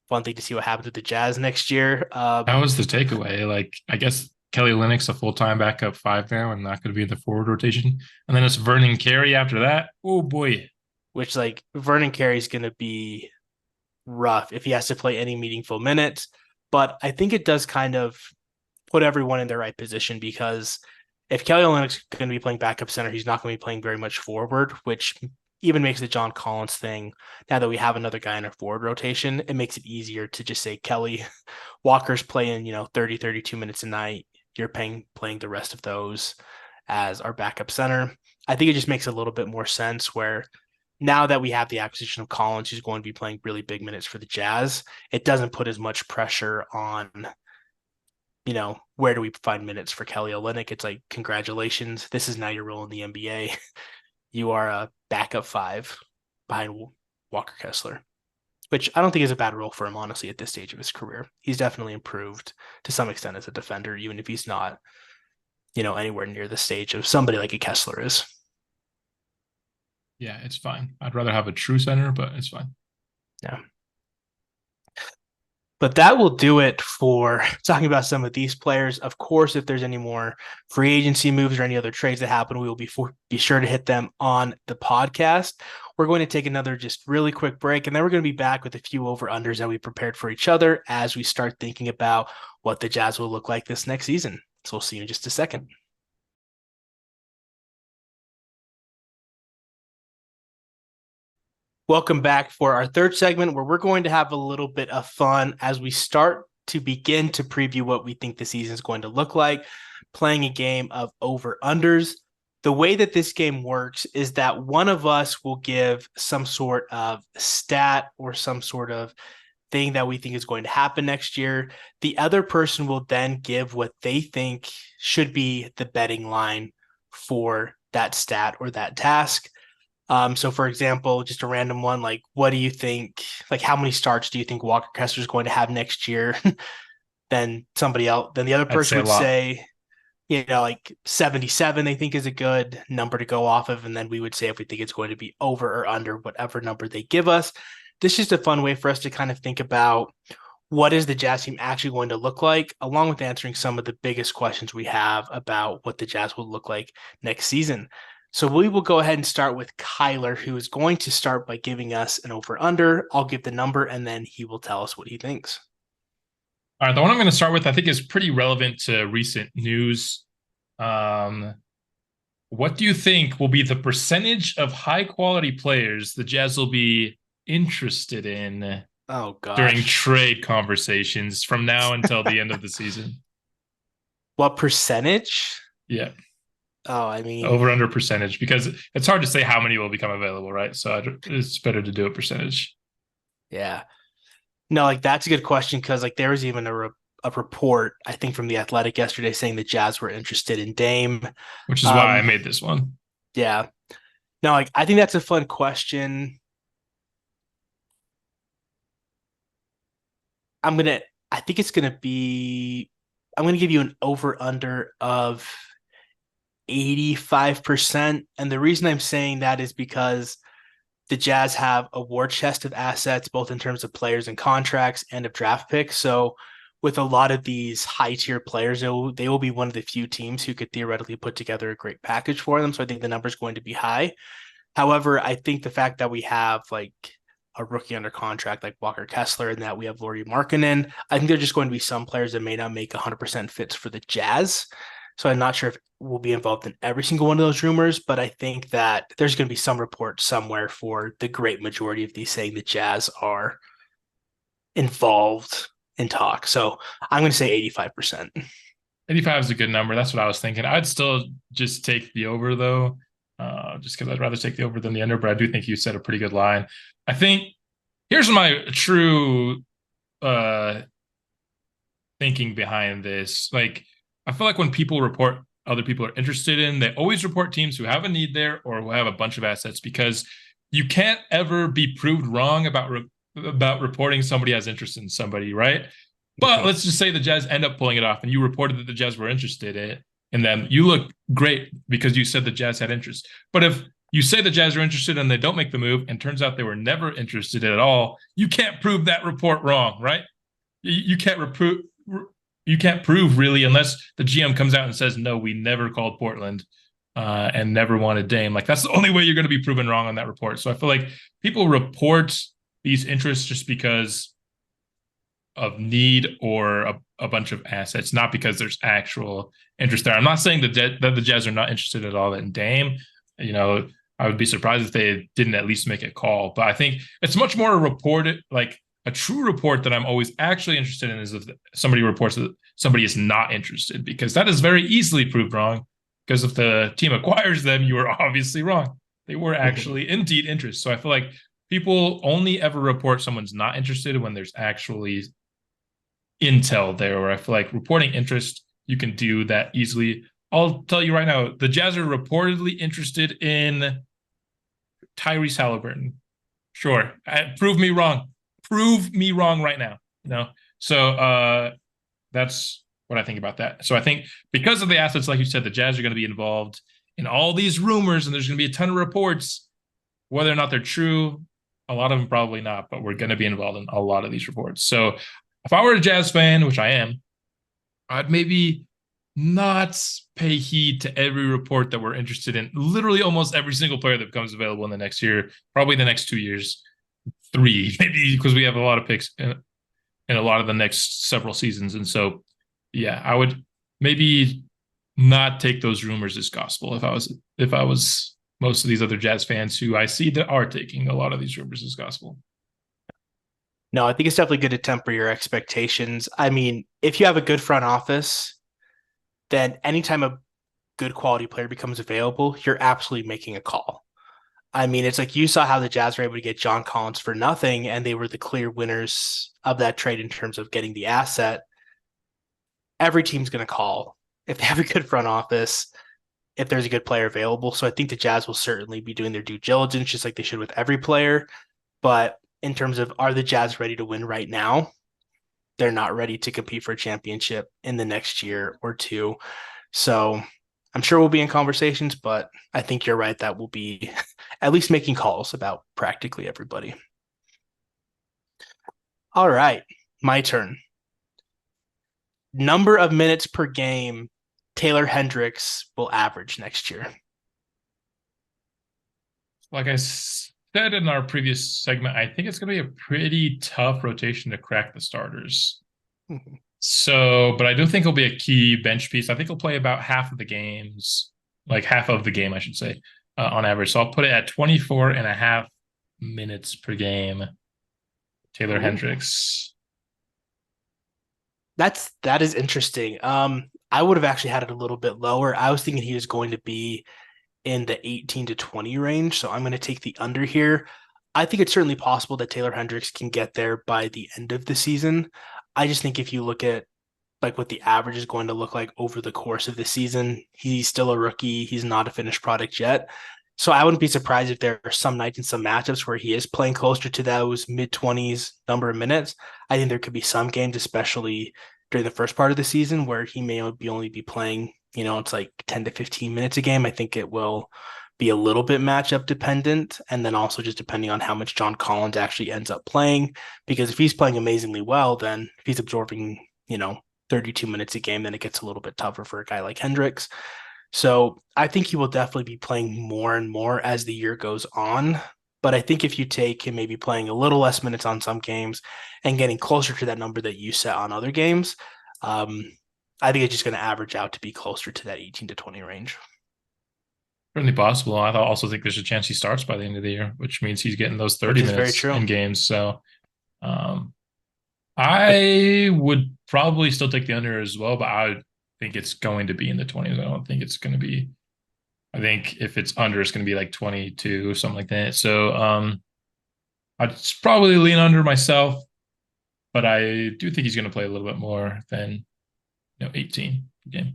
fun thing to see what happens with the Jazz next year. That was the takeaway. Like, I guess Kelly Olynyk's a full time backup five now and not going to be in the forward rotation. And then it's Vernon Carey after that. Oh boy. Which like Vernon Carey is going to be rough if he has to play any meaningful minutes. But I think it does kind of put everyone in their right position because if Kelly Olynyk's going to be playing backup center, he's not going to be playing very much forward, which even makes the John Collins thing. Now that we have another guy in our forward rotation, it makes it easier to just say Kelly Walker's playing, 30, 32 minutes a night. You're playing the rest of those as our backup center. I think it just makes a little bit more sense where now that we have the acquisition of Collins, who's going to be playing really big minutes for the Jazz, it doesn't put as much pressure on, where do we find minutes for Kelly Olynyk? It's like, congratulations, this is now your role in the NBA. You are a backup five behind Walker Kessler, which I don't think is a bad role for him, honestly, at this stage of his career. He's definitely improved to some extent as a defender, even if he's not, anywhere near the stage of somebody like a Kessler is. Yeah, it's fine. I'd rather have a true center, but it's fine. Yeah. But that will do it for talking about some of these players. Of course, if there's any more free agency moves or any other trades that happen, we will be sure to hit them on the podcast. We're going to take another just really quick break, and then we're going to be back with a few over-unders that we prepared for each other as we start thinking about what the Jazz will look like this next season. So we'll see you in just a second. Welcome back for our third segment where we're going to have a little bit of fun as we start to begin to preview what we think the season is going to look like, playing a game of over-unders. The way that this game works is that one of us will give some sort of stat or some sort of thing that we think is going to happen next year. The other person will then give what they think should be the betting line for that stat or that task. So for example, just a random one, like what do you think, like how many starts do you think Walker Kessler is going to have next year? Then then the other I'd person say a would lot. say, like 77 they think is a good number to go off of. And then we would say if we think it's going to be over or under whatever number they give us. This is just a fun way for us to kind of think about what is the Jazz team actually going to look like, along with answering some of the biggest questions we have about what the Jazz will look like next season. So we will go ahead and start with Kyler, who is going to start by giving us an over-under. I'll give the number, and then he will tell us what he thinks. All right, the one I'm going to start with, I think, is pretty relevant to recent news. Um, what do you think will be the percentage of high quality players the Jazz will be interested in Oh, during gosh. trade conversations from now until the end of the season? What percentage? Yeah, Oh, I mean, over under percentage because it's hard to say how many will become available, right? So it's better to do a percentage, yeah. No, like that's a good question because like there was even a report I think from the Athletic yesterday saying the Jazz were interested in Dame. which is why I Um, made this one. yeah. No, like I think that's a fun question. I'm gonna. I think it's gonna be. I'm gonna give you an over under of 85%, and the reason I'm saying that is because the Jazz have a war chest of assets, both in terms of players and contracts and of draft picks. So with a lot of these high tier players, they will be one of the few teams who could theoretically put together a great package for them. So I think the number is going to be high. However, I think the fact that we have like a rookie under contract like Walker Kessler and that we have Lauri Markkanen, I think there're just going to be some players that may not make 100% fits for the Jazz. So I'm not sure if we'll be involved in every single one of those rumors, but I think that there's going to be some report somewhere for the great majority of these saying the Jazz are involved in talk. So I'm going to say 85%. 85 is a good number. That's what I was thinking. I'd still just take the over, though, just because I'd rather take the over than the under. But I do think you set a pretty good line. I think here's my true thinking behind this. Like, I feel like when people report other people are interested in, they always report teams who have a need there or who have a bunch of assets, because you can't ever be proved wrong about reporting somebody has interest in somebody, right? But let's just say the Jazz end up pulling it off and you reported that the Jazz were interested in it, and then you look great because you said the Jazz had interest. But if you say the Jazz are interested and they don't make the move and turns out they were never interested at all, you can't prove that report wrong, right? You can't prove really, unless the GM comes out and says, no, we never called Portland and never wanted Dame. Like, that's the only way you're going to be proven wrong on that report. So I feel like people report these interests just because of need or a bunch of assets, not because there's actual interest there. I'm not saying that the Jazz are not interested at all in Dame. You know, I would be surprised if they didn't at least make a call. But I think it's much more a reported, like a true report that I'm always actually interested in is if somebody reports that somebody is not interested, because that is very easily proved wrong. Because if the team acquires them, you are obviously wrong. They were actually indeed interested. So I feel like people only ever report someone's not interested when there's actually intel there, or I feel like reporting interest, you can do that easily. I'll tell you right now, the Jazz are reportedly interested in Tyrese Halliburton. Sure. Prove me wrong. Prove me wrong right now. You know? So that's what I think about that. So I think because of the assets, like you said, the Jazz are going to be involved in all these rumors, and there's going to be a ton of reports. Whether or not they're true, a lot of them probably not, but we're going to be involved in a lot of these reports. So if I were a Jazz fan, which I am, I'd maybe not pay heed to every report that we're interested in. Literally almost every single player that becomes available in the next year, probably the next 2 years, 3, maybe, because we have a lot of picks in a lot of the next several seasons. And so, yeah, I would maybe not take those rumors as gospel if I was most of these other Jazz fans who I see that are taking a lot of these rumors as gospel. No, I think it's definitely good to temper your expectations. I mean, if you have a good front office, then anytime a good quality player becomes available, you're absolutely making a call. I mean, it's like you saw how the Jazz were able to get John Collins for nothing, and they were the clear winners of that trade in terms of getting the asset. Every team's going to call if they have a good front office, if there's a good player available. So I think the Jazz will certainly be doing their due diligence, just like they should with every player. But in terms of, are the Jazz ready to win right now? They're not ready to compete for a championship in the next year or two. So I'm sure we'll be in conversations, but I think you're right that we'll be at least making calls about practically everybody. All right, my turn. Number of minutes per game Taylor Hendricks will average next year. Like I said in our previous segment, I think it's going to be a pretty tough rotation to crack the starters. So, but I do think he'll be a key bench piece. I think he'll play about half of the games, like half of the game, I should say, on average. So I'll put it at 24 and a half minutes per game. Taylor Hendricks. That is interesting. I would have actually had it a little bit lower. I was thinking he was going to be in the 18 to 20 range. So I'm going to take the under here. I think it's certainly possible that Taylor Hendricks can get there by the end of the season. I just think if you look at like what the average is going to look like over the course of the season, he's still a rookie. He's not a finished product yet. So I wouldn't be surprised if there are some nights and some matchups where he is playing closer to those mid-20s number of minutes. I think there could be some games, especially during the first part of the season, where he may only be playing, it's like 10 to 15 minutes a game. I think it will be a little bit matchup dependent, and then also just depending on how much John Collins actually ends up playing. Because if he's playing amazingly well, then if he's absorbing, 32 minutes a game, then it gets a little bit tougher for a guy like Hendricks. So I think he will definitely be playing more and more as the year goes on. But I think if you take him maybe playing a little less minutes on some games and getting closer to that number that you set on other games, um, I think it's just going to average out to be closer to that 18 to 20 range. Certainly possible. I also think there's a chance he starts by the end of the year, which means he's getting those Which 30 is very minutes true. in games. So um, But I would probably still take the under as well, but I think it's going to be in the 20s. I don't think it's going to be, I think if it's under, it's going to be like 22, something like that. So I'd probably lean under myself, but I do think he's going to play a little bit more than 18 game.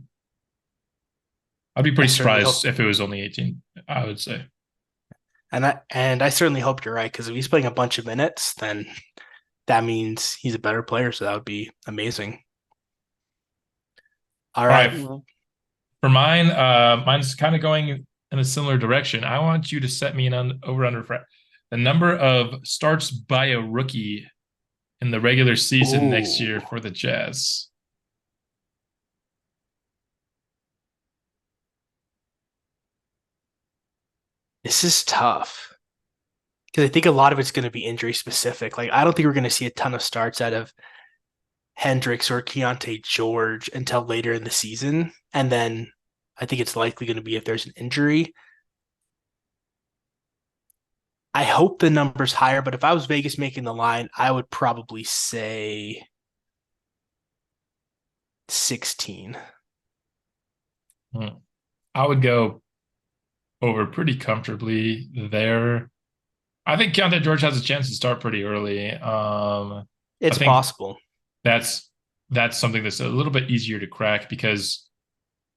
I'd be I pretty certainly surprised hope, if it was only 18, I would say. and I certainly hope you're right because if he's playing a bunch of minutes, then that means he's a better player. So that would be amazing. All All right. right. For mine, mine's kind of going in a similar direction. I want you to set me an over under for the number of starts by a rookie in the regular season next Ooh, year for the Jazz. this is tough because I think a lot of it's going to be injury specific. Like, I don't think we're going to see a ton of starts out of Hendricks or Keontae George until later in the season. And then I think it's likely going to be if there's an injury. I hope the number's higher, but if I was Vegas making the line, I would probably say 16. Hmm. I would go over pretty comfortably there. I think Keontae George has a chance to start pretty early. I It's think possible. that's that's something that's a little bit easier to crack because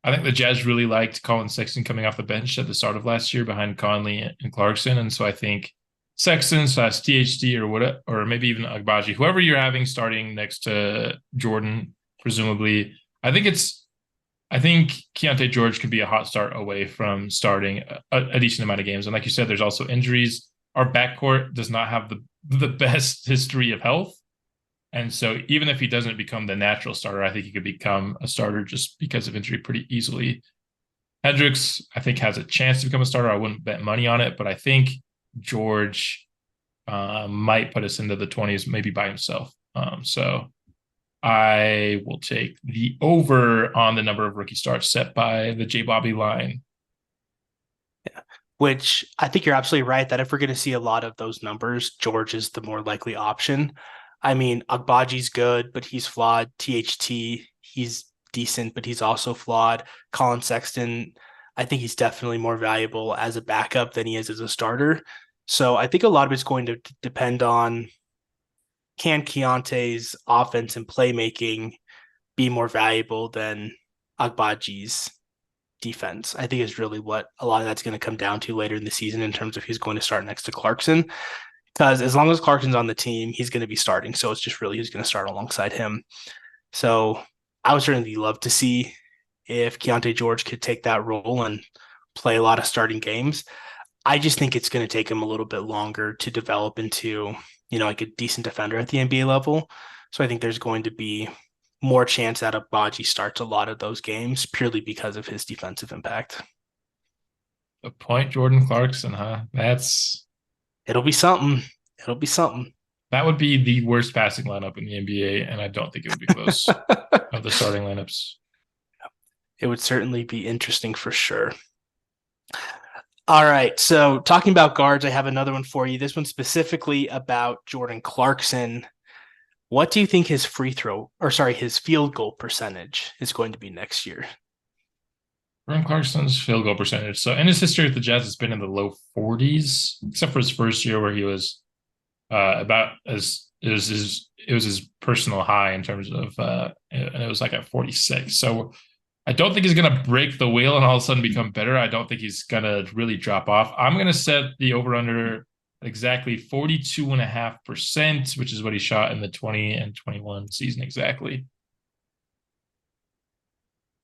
I think the Jazz really liked Colin Sexton coming off the bench at the start of last year behind Conley and Clarkson, and so I think Sexton slash THD or what, or maybe even Agbaji, whoever you're having starting next to Jordan, presumably. I think Keontae George could be a hot start away from starting a decent amount of games. And like you said, there's also injuries. Our backcourt does not have the best history of health. And so even if he doesn't become the natural starter, I think he could become a starter just because of injury pretty easily. Hendricks, I think, has a chance to become a starter. I wouldn't bet money on it, but I think George might put us into the 20s, maybe by himself. So I will take the over on the number of rookie starts set by the J Bobby line. Which I think you're absolutely right that if we're going to see a lot of those numbers, George is the more likely option. I mean, Agbaji's good, but he's flawed. THT, he's decent, but he's also flawed. Colin Sexton, I think he's definitely more valuable as a backup than he is as a starter. So I think a lot of it's going to depend on can Keontae's offense and playmaking be more valuable than Agbaji's defense. I think is really what a lot of that's going to come down to later in the season in terms of who's going to start next to Clarkson. Because as long as Clarkson's on the team, he's going to be starting. So it's just really who's going to start alongside him. So I would certainly love to see if Keontae George could take that role and play a lot of starting games. I just think it's going to take him a little bit longer to develop into, like a decent defender at the NBA level. So I think there's going to be more chance that Abaji starts a lot of those games purely because of his defensive impact. The point Jordan Clarkson, huh? It'll be something. It'll be something. That would be the worst passing lineup in the NBA, and I don't think it would be close of the starting lineups. It would certainly be interesting for sure. All right. So, talking about guards, I have another one for you. This one specifically about Jordan Clarkson. What do you think his his field goal percentage is going to be next year? Jordan Clarkson's field goal percentage. So in his history with the Jazz, it's been in the low 40s, except for his first year where he was about as it was his personal high in terms of and it was like at 46. So I don't think he's gonna break the wheel and all of a sudden become better. I don't think he's gonna really drop off. I'm gonna set the over under exactly 42.5%, which is what he shot in the 20 and 21 season exactly.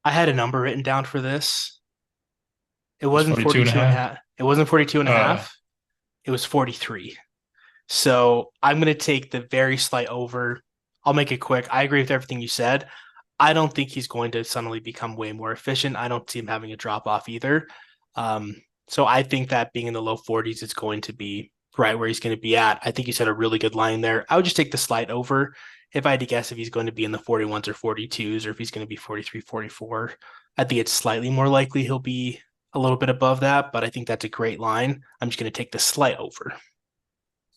I had a number written down for this. It It was wasn't 42 and a 42 and a half. half. It wasn't 42 and a Uh, half. It was 43. So I'm going to take the very slight over. I'll make it quick. I agree with everything you said. I don't think he's going to suddenly become way more efficient. I don't see him having a drop off either. Um, so I think that being in the low 40s is going to be right where he's going to be at. I think you said a really good line there. I would just take the slight over if I had to guess if he's going to be in the 41s or 42s or if he's going to be 43, 44. I think it's slightly more likely he'll be a little bit above that, but I think that's a great line. I'm just going to take the slight over.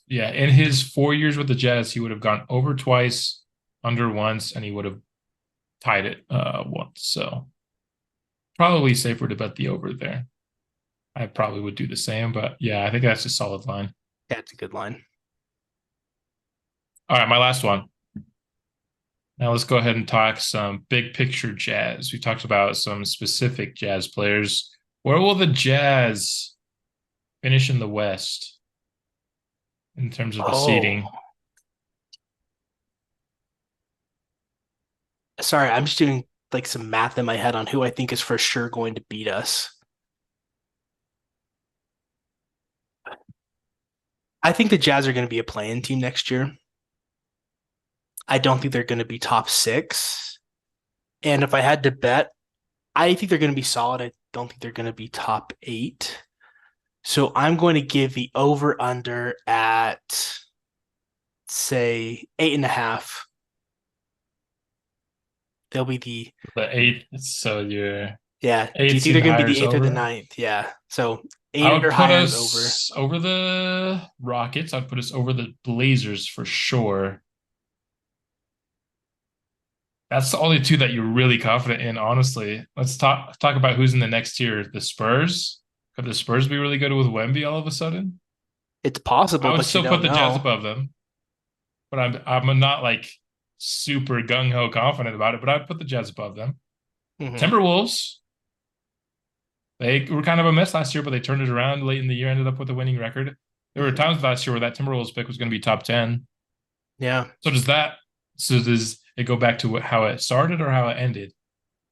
yeah, in his 4 years with the Jazz, he would have gone over twice, under once, and he would have tied it once. So probably safer to bet the over there. I probably would do the same, but yeah, I think that's a solid line. Yeah, it's a good line. All right, my last one. Now let's go ahead and talk some big picture Jazz. We talked about some specific Jazz players. Where will the Jazz finish in the West in terms of the Oh, seeding? sorry. I'm just doing like some math in my head on who I think is for sure going to beat us. I think the Jazz are going to be a play-in team next year. I don't think they're going to be top six. And if I had to bet, I think they're going to be solid. I don't think they're going to be top eight. So I'm going to give the over under at say 8.5. They'll be the The eighth, so your yeah. Do you eighth think seed they're going to be the hires eighth or the over. ninth? Yeah. So I eight would or put higher is over. us over the Rockets. I'd put us over the Blazers for sure. That's the only two that you're really confident in, honestly. Let's talk about who's in the next tier. The Spurs. Could the Spurs be really good with Wemby all of a sudden? It's I possible, would but you still put don't the Jazz know. above them, but I'm not like super gung ho confident about it. But I'd put the Jazz above them. Hmm. Timberwolves. They were kind of a mess last year, but they turned it around late in the year. Ended up with a winning record. There were Hmm. times last year where that Timberwolves pick was going to be top 10. Yeah, So does that? So does it go back to how it started or how it ended?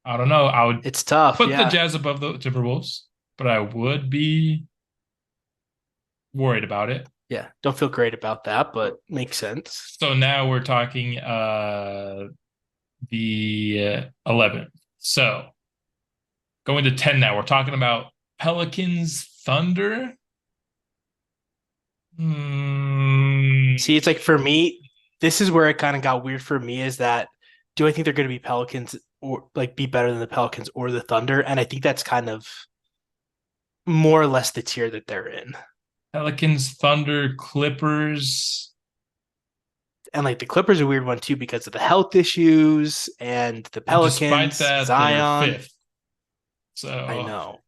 I don't know. I would it's tough. put the Yeah, Jazz above the Timberwolves, but I would be worried about it. yeah. Don't feel great about that, but makes sense. So now we're talking the 11th. So going to 10 now. We're talking about Pelicans Thunder. Hmm. See, it's like for me, this is where it kind of got weird for me is that do I think they're going to be Pelicans or like be better than the Pelicans or the Thunder? And I think that's kind of more or less the tier that they're in. Pelicans, Thunder, Clippers. And like the Clippers are a weird one too because of the health issues and the And despite Pelicans, that, they're Zion. fifth. I So know.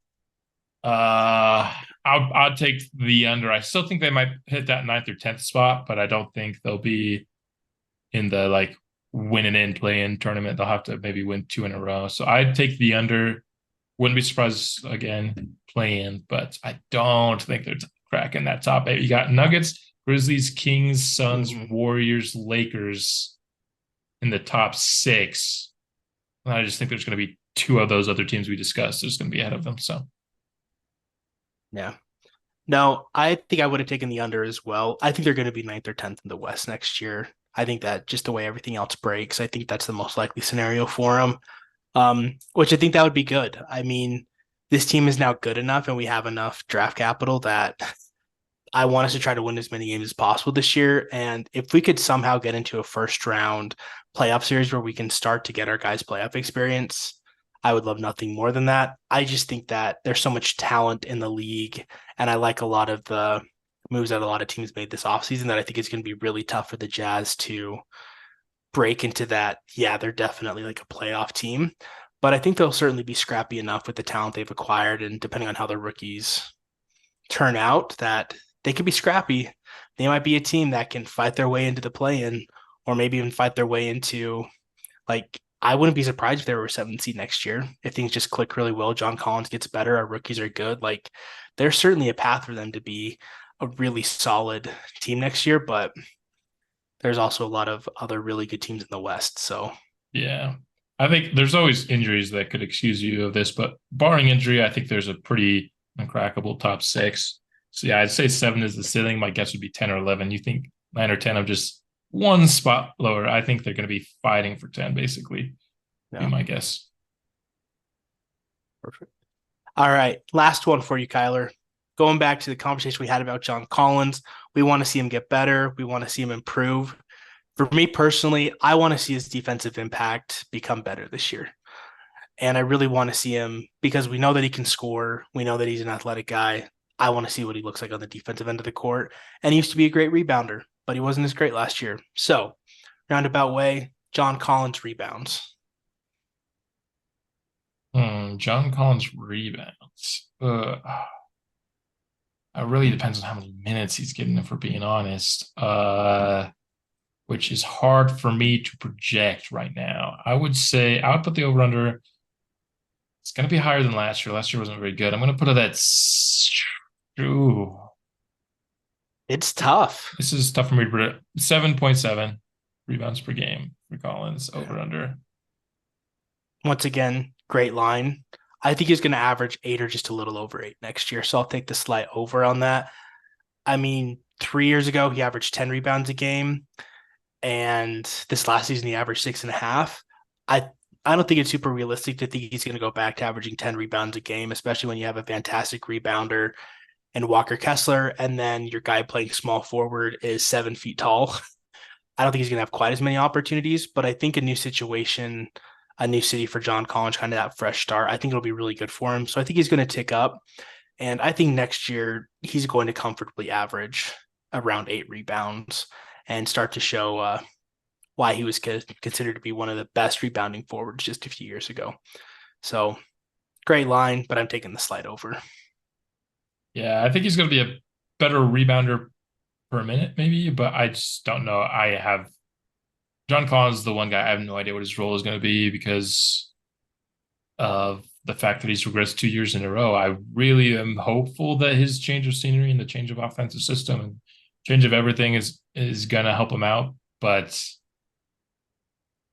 I'd take the under. I still think they might hit that ninth or 10th spot, but I don't think they'll be in the like win and in play in tournament. They'll have to maybe win two in a row. So I'd take the under. Wouldn't be surprised again playing, but I don't think they're cracking that top eight. You got Nuggets, Grizzlies, Kings, Suns, Hmm. Warriors, Lakers in the top six. And I just think there's going to be two of those other teams we discussed that's going to be ahead of them. So Yeah. No, I think I would have taken the under as well. I think they're going to be ninth or 10th in the West next year. I think that just the way everything else breaks, I think that's the most likely scenario for them. Which I think that would be good. I mean, this team is now good enough and we have enough draft capital that I want us to try to win as many games as possible this year. And if we could somehow get into a first round playoff series where we can start to get our guys playoff experience, I would love nothing more than that. I just think that there's so much talent in the league, and I like a lot of the moves that a lot of teams made this offseason that I think it's going to be really tough for the Jazz to break into that. Yeah, they're definitely like a playoff team, but I think they'll certainly be scrappy enough with the talent they've acquired, and depending on how the rookies turn out, that they could be scrappy. They might be a team that can fight their way into the play-in, or maybe even fight their way into like. I wouldn't be surprised if they were a seventh seed next year if things just click really well. John Collins gets better, our rookies are good. Like there's certainly a path for them to be a really solid team next year, but there's also a lot of other really good teams in the West. So yeah, I think there's always injuries that could excuse you of this, but barring injury, I think there's a pretty uncrackable top six. So yeah, I'd say 7 is the ceiling. My guess would be 10 or 11. You think 9 or 10? I'm just one spot lower. I think they're going to be fighting for 10, basically. Be Yeah. my guess. Perfect. All right. Last one for you, Kyler. Going back to the conversation we had about John Collins, we want to see him get better. We want to see him improve. For me personally, I want to see his defensive impact become better this year. And I really want to see him because we know that he can score. We know that he's an athletic guy. I want to see what he looks like on the defensive end of the court. And he used to be a great rebounder, but he wasn't as great last year. So, roundabout way, John Collins rebounds. John Collins rebounds. It really depends on how many minutes he's getting, if we're being honest. Which is hard for me to project right now. I would say I would put the over under. It's going to be higher than last year. Last year wasn't very good. I'm going to put it at. Ooh, It's tough. this is tough for me to predict. 7.7 rebounds per game for Collins, over under. Once again, great line. I think he's going to average 8 or just a little over 8 next year. So I'll take the slight over on that. I mean, 3 years ago, he averaged 10 rebounds a game. And this last season, he averaged 6.5. I I don't think it's super realistic to think he's going to go back to averaging 10 rebounds a game, especially when you have a fantastic rebounder and Walker Kessler, and then your guy playing small forward is 7 feet tall. I don't think he's going to have quite as many opportunities, but I think a new situation, a new city for John Collins, kind of that fresh start, I think it'll be really good for him. So I think he's going to tick up. And I think next year he's going to comfortably average around 8 rebounds and start to show why he was considered to be one of the best rebounding forwards just a few years ago. So great line, but I'm taking the slide over. Yeah, I think he's going to be a better rebounder per minute, maybe, but I just don't know. I have John Collins is the one guy. I have no idea what his role is going to be because of the fact that he's regressed 2 years in a row. I really am hopeful that his change of scenery and the change of offensive system and change of everything is going to help him out. But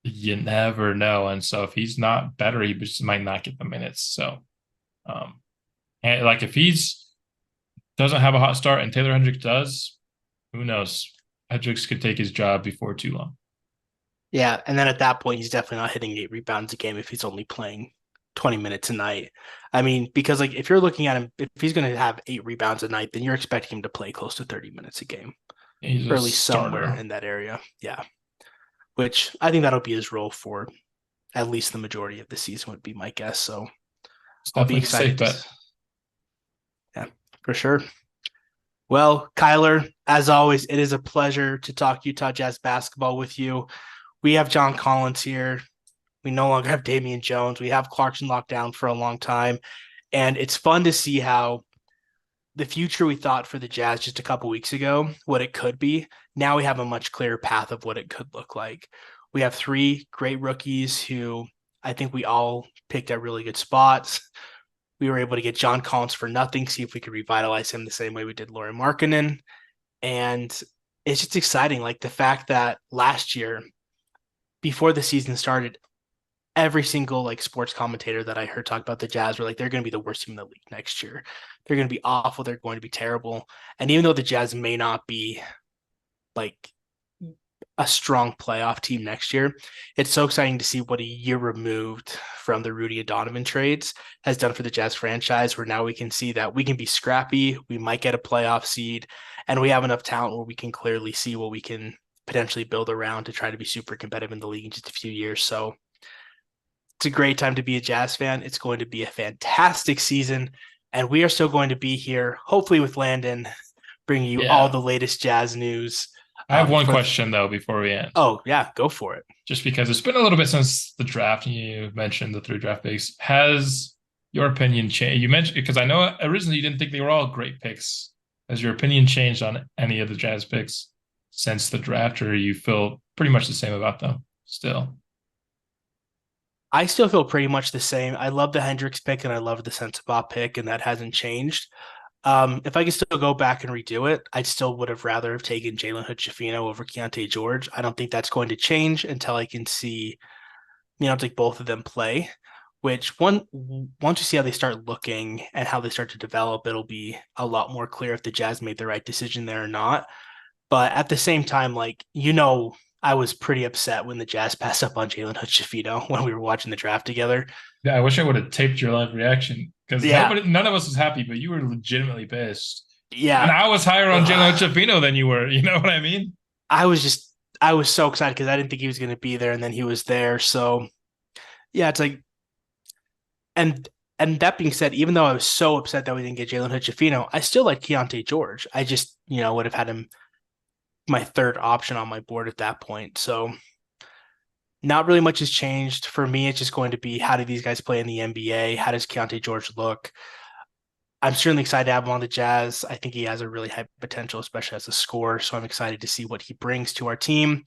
you never know. And so if he's not better, he just might not get the minutes. So, and like if he's doesn't have a hot start and Taylor Hendricks does, who knows? Hendricks could take his job before too long. Yeah, and then at that point, he's definitely not hitting 8 rebounds a game if he's only playing 20 minutes a night. I mean, because like if you're looking at him, if he's going to have 8 rebounds a night, then you're expecting him to play close to 30 minutes a game, He's or a at least somewhere starter. in that area. Yeah, which I think that'll be his role for at least the majority of the season would be my guess. So It's I'll be definitely a safe excited bet. yeah, for sure. Well, Kyler, as always, it is a pleasure to talk Utah Jazz basketball with you. We have John Collins here. We no longer have Damian Jones. We have Clarkson locked down for a long time. And it's fun to see how the future we thought for the Jazz just a couple weeks ago, what it could be. Now we have a much clearer path of what it could look like. We have 3 great rookies who I think we all picked at really good spots. We were able to get John Collins for nothing, see if we could revitalize him the same way we did Lauri Markkanen. And it's just exciting. Like the fact that last year, before the season started, every single like sports commentator that I heard talk about the Jazz were like, they're going to be the worst team in the league next year. They're going to be awful. They're going to be terrible. And even though the Jazz may not be like a strong playoff team next year, it's so exciting to see what a year removed from the Rudy and Donovan trades has done for the Jazz franchise, where now we can see that we can be scrappy. We might get a playoff seed, and we have enough talent where we can clearly see what we can potentially build around to try to be super competitive in the league in just a few years. So it's a great time to be a Jazz fan. It's going to be a fantastic season, and we are still going to be here, hopefully with Landon, bringing you all Yeah. the latest Jazz news. I have one For question though before we end. Oh yeah, go for it. Just because it's been a little bit since the draft, and you mentioned the 3 draft picks. Has your opinion changed? You mentioned because I know originally you didn't think they were all great picks. Has your opinion changed on any of the Jazz picks since the draft, or you feel pretty much the same about them still? I still feel pretty much the same. I love the Hendricks pick and I love the Sensabaugh pick, and that hasn't changed. If I could still go back and redo it, I still would have rather have taken Jalen Hood-Schifino over Keontae George. I don't think that's going to change until I can see, like both of them play. which once you see how they start looking and how they start to develop, it'll be a lot more clear if the Jazz made the right decision there or not. But at the same time, like, I was pretty upset when the Jazz passed up on Jalen Hood-Schifino when we were watching the draft together. Yeah, I wish I would have taped your live reaction because Yeah, none of us was happy, but you were legitimately pissed. And yeah. I was higher on Jalen Ugh. Hood-Schifino than you were. You know what I mean? I was so excited because I didn't think he was going to be there, and then he was there. So yeah, it's like, and and that being said, even though I was so upset that we didn't get Jalen Hood-Schifino, I still like Keontae George. I just, would have had him my third option on my board at that point. So not really much has changed for me. It's just going to be, how do these guys play in the NBA? How does Keontae George look? I'm certainly excited to have him on the Jazz. I think he has a really high potential, especially as a scorer. So I'm excited to see what he brings to our team.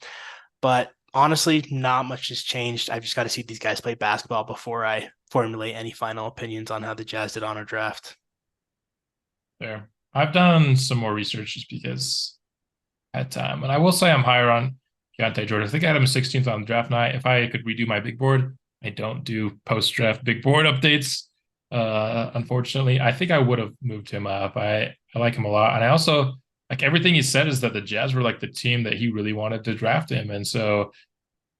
But honestly, not much has changed. I've just got to see these guys play basketball before I formulate any final opinions on how the Jazz did on our draft. There. I've done some more research just because I had time. And I will say I'm higher on Keontae George. I think I had him 16th on draft night. If I could redo my big board, I don't do post-draft big board updates. Unfortunately, I think I would have moved him up. I like him a lot. And I also like everything he said is that the Jazz were like the team that he really wanted to draft him. And so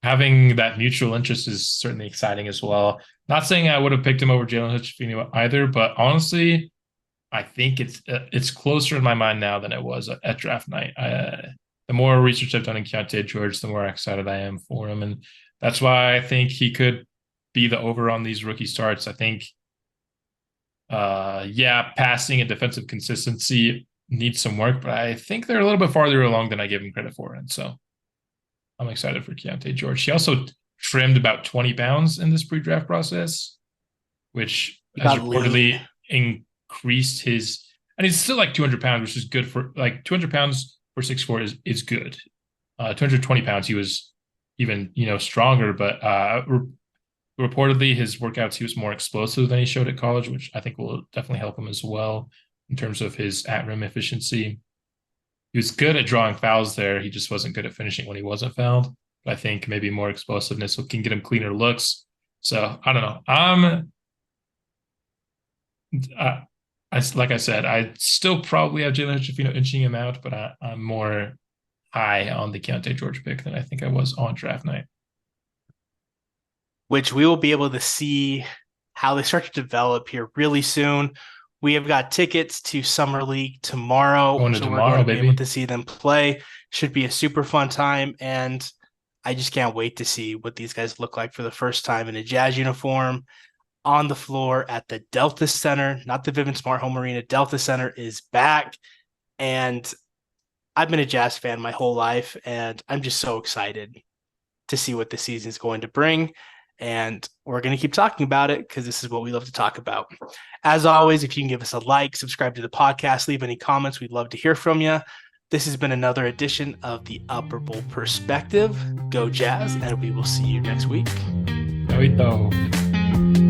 having that mutual interest is certainly exciting as well. Not saying I would have picked him over Jalen Hood-Schifino either, but honestly, I think it's closer in my mind now than it was at draft night. The more research I've done in Keontae George, the more excited I am for him, and that's why I think he could be the over on these rookie starts. I think, passing and defensive consistency needs some work, but I think they're a little bit farther along than I give him credit for, and so I'm excited for Keontae George. He also trimmed about 20 pounds in this pre-draft process, which He has got reportedly lean. increased his, and he's still like 200 pounds, which is good for like 200 pounds for 6'4" is good. 220 pounds, he was even, stronger, but reportedly his workouts, he was more explosive than he showed at college, which I think will definitely help him as well in terms of his at rim efficiency. He was good at drawing fouls there. He just wasn't good at finishing when he wasn't fouled. But I think maybe more explosiveness can get him cleaner looks. So I don't know. Like I said, I still probably have Jalen Hood-Schifino inching him out, but I'm more high on the Keontae George pick than I think I was on draft night. Which we will be able to see how they start to develop here really soon. We have got tickets to Summer League tomorrow, Going to so we're going to be able baby. to see them play. Should be a super fun time, and I just can't wait to see what these guys look like for the first time in a Jazz uniform on the floor at the Delta Center, not the Vivint Smart Home Arena. Delta Center is back, and I've been a Jazz fan my whole life, and I'm just so excited to see what the season is going to bring. And we're going to keep talking about it because this is what we love to talk about. As always, if you can give us a like, subscribe to the podcast, leave any comments, we'd love to hear from you. This has been another edition of the Upper Bowl Perspective. Go Jazz, and we will see you next week. Ahorita.